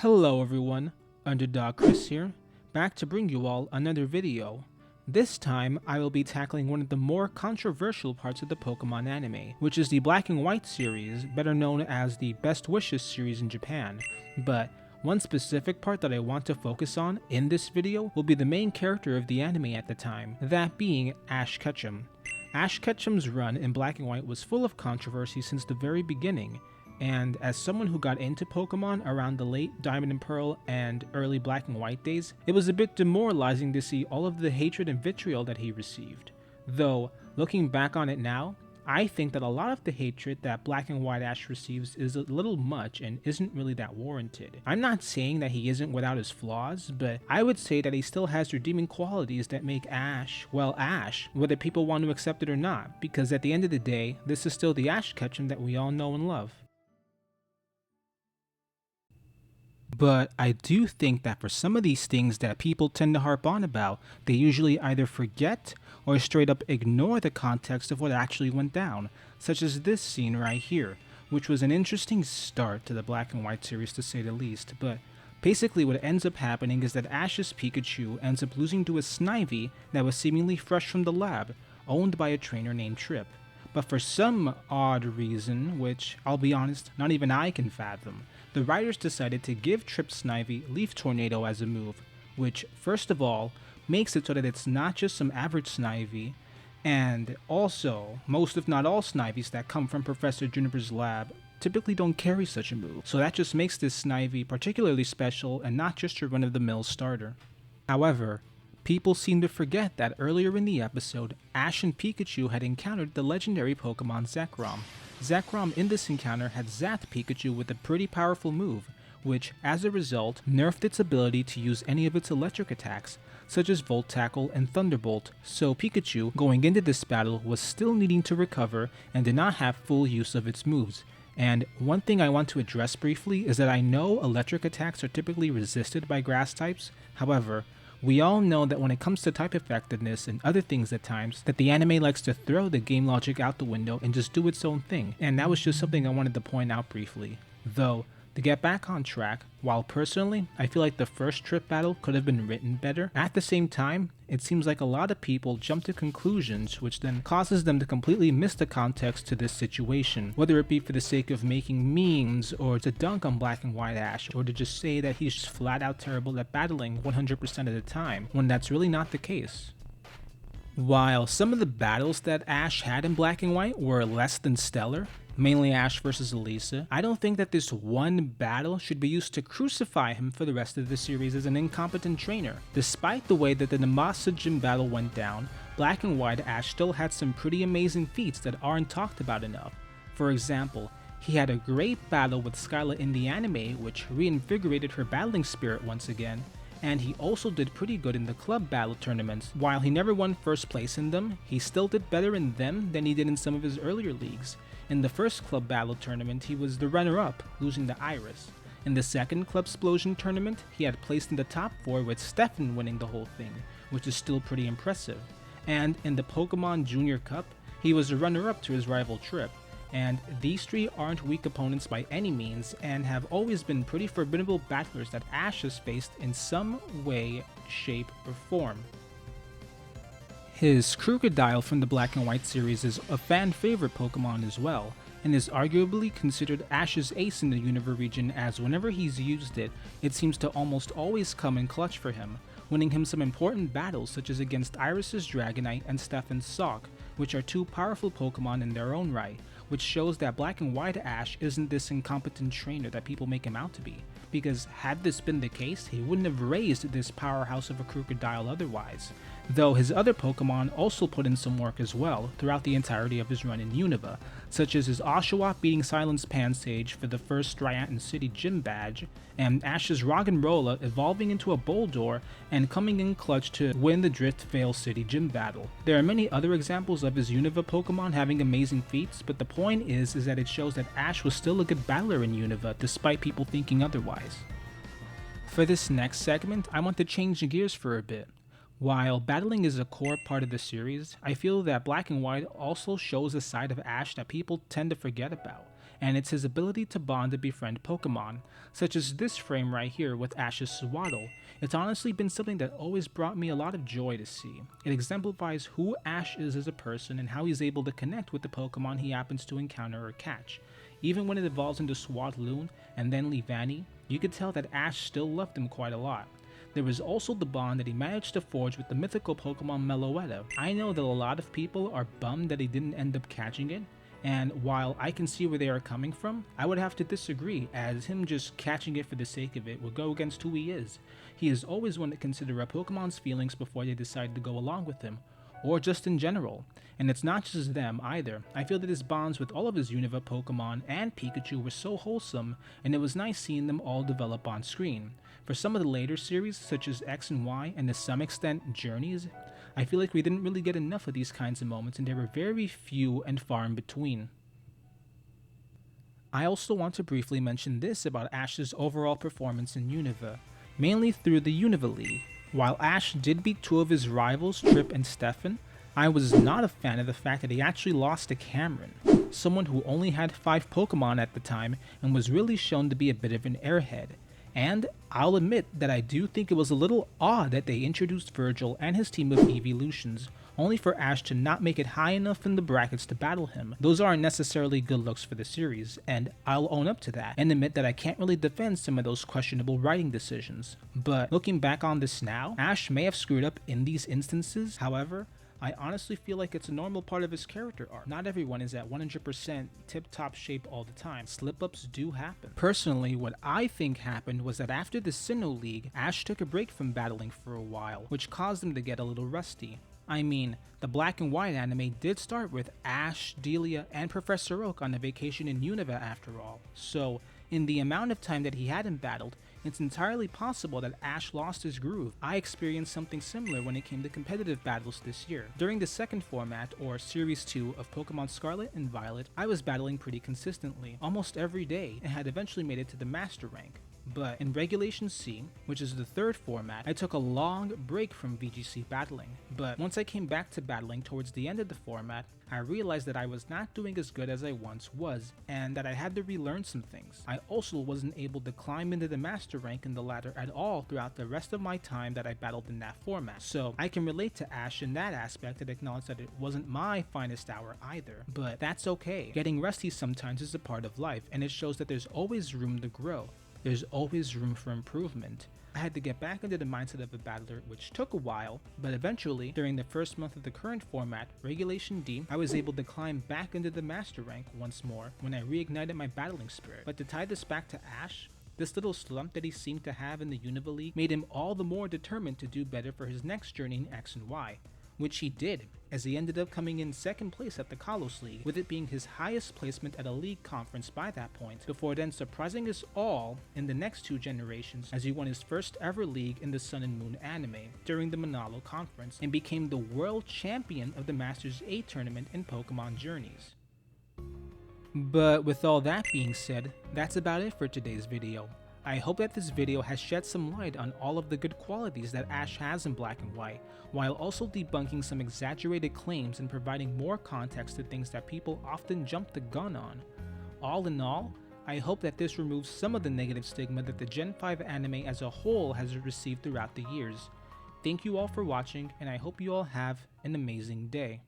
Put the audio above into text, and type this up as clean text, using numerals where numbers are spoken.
Hello everyone, Underdog Chris here, back to bring you all another video. This time, I will be tackling one of the more controversial parts of the Pokemon anime, which is the Black and White series, better known as the Best Wishes series in Japan. But one specific part that I want to focus on in this video will be the main character of the anime at the time, that being Ash Ketchum. Ash Ketchum's run in Black and White was full of controversy since the very beginning, and as someone who got into Pokemon around the late Diamond and Pearl and early Black and White days, it was a bit demoralizing to see all of the hatred and vitriol that he received. Though, looking back on it now, I think that a lot of the hatred that Black and White Ash receives is a little much and isn't really that warranted. I'm not saying that he isn't without his flaws, but I would say that he still has redeeming qualities that make Ash, well, Ash, whether people want to accept it or not, because at the end of the day, this is still the Ash Ketchum that we all know and love. But I do think that for some of these things that people tend to harp on about, they usually either forget or straight up ignore the context of what actually went down, such as this scene right here, which was an interesting start to the Black and White series to say the least. But basically what ends up happening is that Ash's Pikachu ends up losing to a Snivy that was seemingly fresh from the lab, owned by a trainer named Trip. But for some odd reason, which, I'll be honest, not even I can fathom, the writers decided to give Trip Snivy Leaf Tornado as a move, which, first of all, makes it so that it's not just some average Snivy, and also, most if not all Snivys that come from Professor Juniper's lab typically don't carry such a move, so that just makes this Snivy particularly special and not just your run-of-the-mill starter. However, people seem to forget that earlier in the episode, Ash and Pikachu had encountered the legendary Pokemon Zekrom. Zekrom in this encounter had zapped Pikachu with a pretty powerful move, which, as a result, nerfed its ability to use any of its electric attacks, such as Volt Tackle and Thunderbolt, so Pikachu, going into this battle, was still needing to recover and did not have full use of its moves. And one thing I want to address briefly is that I know electric attacks are typically resisted by grass types, however, we all know that when it comes to type effectiveness and other things at times, that the anime likes to throw the game logic out the window and just do its own thing, and that was just something I wanted to point out briefly. Though, to get back on track, while personally, I feel like the first Trip battle could have been written better, at the same time, it seems like a lot of people jump to conclusions which then causes them to completely miss the context to this situation, whether it be for the sake of making memes, or to dunk on Black and White Ash, or to just say that he's just flat out terrible at battling 100% of the time, when that's really not the case. While some of the battles that Ash had in Black and White were less than stellar, mainly Ash versus Elisa, I don't think that this one battle should be used to crucify him for the rest of the series as an incompetent trainer. Despite the way that the Namasa gym battle went down, Black and White Ash still had some pretty amazing feats that aren't talked about enough. For example, he had a great battle with Skyla in the anime, which reinvigorated her battling spirit once again, and he also did pretty good in the club battle tournaments. While he never won first place in them, he still did better in them than he did in some of his earlier leagues. In the first club battle tournament, he was the runner-up, losing to Iris. In the second Club Explosion tournament, he had placed in the top 4 with Stefan winning the whole thing, which is still pretty impressive. And in the Pokemon Junior Cup, he was a runner-up to his rival Trip. And these three aren't weak opponents by any means, and have always been pretty formidable battlers that Ash has faced in some way, shape, or form. His Crocodile from the Black and White series is a fan favorite Pokemon as well, and is arguably considered Ash's ace in the Unova region, as whenever he's used it, it seems to almost always come in clutch for him, winning him some important battles such as against Iris's Dragonite and Stefan's Sock, which are two powerful Pokemon in their own right, which shows that Black and White Ash isn't this incompetent trainer that people make him out to be, because had this been the case, he wouldn't have raised this powerhouse of a Crocodile otherwise. Though his other Pokemon also put in some work as well throughout the entirety of his run in Unova, such as his Oshawott beating Silence Pansage for the first Dryaton City gym badge, and Ash's Roggenrola evolving into a Boldore and coming in clutch to win the Driftvale City gym battle. There are many other examples of his Unova Pokemon having amazing feats, but the point is that it shows that Ash was still a good battler in Unova despite people thinking otherwise. For this next segment, I want to change gears for a bit. While battling is a core part of the series, I feel that Black and White also shows a side of Ash that people tend to forget about, and it's his ability to bond and befriend Pokemon, such as this frame right here with Ash's Swaddle. It's honestly been something that always brought me a lot of joy to see. It exemplifies who Ash is as a person and how he's able to connect with the Pokemon he happens to encounter or catch. Even when it evolves into Swadloon and then Leavanny, you could tell that Ash still loved him quite a lot. There was also the bond that he managed to forge with the mythical Pokemon Meloetta. I know that a lot of people are bummed that he didn't end up catching it, and while I can see where they are coming from, I would have to disagree, as him just catching it for the sake of it would go against who he is. He is always one to consider a Pokemon's feelings before they decide to go along with him, or just in general. And it's not just them either. I feel that his bonds with all of his Unova Pokemon and Pikachu were so wholesome, and it was nice seeing them all develop on screen. For some of the later series, such as X and Y, and to some extent Journeys, I feel like we didn't really get enough of these kinds of moments, and they were very few and far in between. I also want to briefly mention this about Ash's overall performance in Unova, mainly through the Unova League. While Ash did beat two of his rivals, Trip and Stefan, I was not a fan of the fact that he actually lost to Cameron, someone who only had 5 Pokemon at the time and was really shown to be a bit of an airhead. And I'll admit that I do think it was a little odd that they introduced Virgil and his team of Evolutions, only for Ash to not make it high enough in the brackets to battle him. Those aren't necessarily good looks for the series, and I'll own up to that, and admit that I can't really defend some of those questionable writing decisions. But looking back on this now, Ash may have screwed up in these instances. However, I honestly feel like it's a normal part of his character arc. Not everyone is at 100% tip-top shape all the time. Slip-ups do happen. Personally, what I think happened was that after the Sinnoh League, Ash took a break from battling for a while, which caused him to get a little rusty. I mean, the Black and White anime did start with Ash, Delia, and Professor Oak on a vacation in Unova after all, so in the amount of time that he hadn't battled, it's entirely possible that Ash lost his groove. I experienced something similar when it came to competitive battles this year. During the second format, or Series 2 of Pokemon Scarlet and Violet, I was battling pretty consistently, almost every day, and had eventually made it to the Master rank. But in Regulation C, which is the third format, I took a long break from VGC battling. But once I came back to battling towards the end of the format, I realized that I was not doing as good as I once was, and that I had to relearn some things. I also wasn't able to climb into the Master rank in the ladder at all throughout the rest of my time that I battled in that format. So I can relate to Ash in that aspect and acknowledge that it wasn't my finest hour either. But that's okay. Getting rusty sometimes is a part of life, and it shows that there's always room to grow. There's always room for improvement. I had to get back into the mindset of a battler, which took a while, but eventually, during the first month of the current format, Regulation D, I was able to climb back into the Master rank once more when I reignited my battling spirit. But to tie this back to Ash, this little slump that he seemed to have in the Unova League made him all the more determined to do better for his next journey in X and Y, which he did, as he ended up coming in second place at the Kalos League, with it being his highest placement at a league conference by that point, before then surprising us all in the next 2 generations as he won his first ever league in the Sun and Moon anime during the Manalo conference and became the world champion of the Masters 8 tournament in Pokemon Journeys. But with all that being said, that's about it for today's video. I hope that this video has shed some light on all of the good qualities that Ash has in Black and White, while also debunking some exaggerated claims and providing more context to things that people often jump the gun on. All in all, I hope that this removes some of the negative stigma that the Gen 5 anime as a whole has received throughout the years. Thank you all for watching, and I hope you all have an amazing day.